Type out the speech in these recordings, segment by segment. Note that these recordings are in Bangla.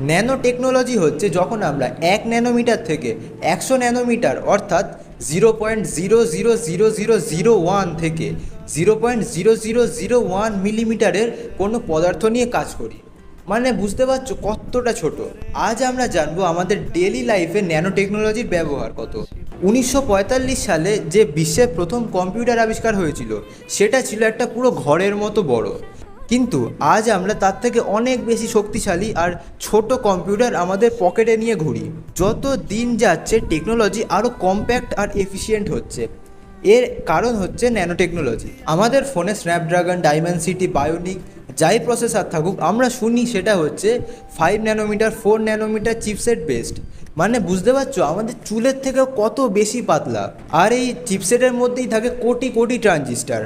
ন্যানো টেকনোলজি হচ্ছে যখন আমরা 1 ন্যানোমিটার থেকে 100 ন্যানোমিটার অর্থাৎ 0.0000001 থেকে 0.00001 মিলিমিটারের কোনো পদার্থ নিয়ে কাজ করি। মানে বুঝতে পারছো কতটা ছোট। আজ আমরা জানবো আমাদের ডেইলি লাইফে ন্যানো টেকনোলজির ব্যবহার কত। 1945 সালে যে বিশ্বের প্রথম কম্পিউটার আবিষ্কার হয়েছিল সেটা ছিল একটা পুরো ঘরের মতো বড়, কিন্তু আজ আমরা তার থেকে অনেক বেশি শক্তিশালী আর ছোট কম্পিউটার আমাদের পকেটে নিয়ে ঘুরি। যত দিন যাচ্ছে টেকনোলজি আরও কম্প্যাক্ট আর এফিশিয়েন্ট হচ্ছে। এর কারণ হচ্ছে ন্যানো টেকনোলজি। আমাদের ফোনে স্ন্যাপড্রাগন, ডাইমেনসিটি, বায়োনিক যাই প্রসেসর থাকুক, আমরা শুনি সেটা হচ্ছে 5 ন্যানোমিটার, 4 ন্যানোমিটার চিপসেট বেসড। মানে বুঝতে পারছো আমাদের চুলের থেকেও কত বেশি পাতলা। আর এই চিপসেটের মধ্যেই থাকে কোটি কোটি ট্রানজিস্টার।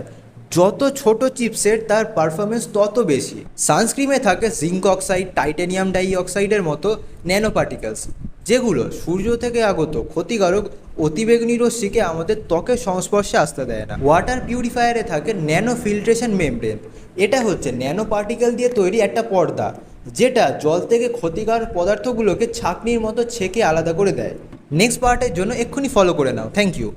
যত ছোট চিপসেট তার পারফরমেন্স তত বেশি। সানস্ক্রিনে থাকে জিঙ্ক অক্সাইড, টাইটানিয়াম ডাই অক্সাইডের মতো ন্যানো পার্টিকেলস, যেগুলো সূর্য থেকে আগত ক্ষতিকারক অতিবেগুনি রশ্মিকে আমাদের ত্বকের সংস্পর্শে আসতে দেয় না। ওয়াটার পিউরিফায়ারে থাকে ন্যানো ফিল্ট্রেশন মেমব্রেন। এটা হচ্ছে ন্যানো পার্টিকেল দিয়ে তৈরি একটা পর্দা, যেটা জল থেকে ক্ষতিকর পদার্থগুলোকে ছাঁকনির মতো ছেঁকে আলাদা করে দেয়। নেক্সট পার্টের জন্য এক্ষুনি ফলো করে নাও। Thank you.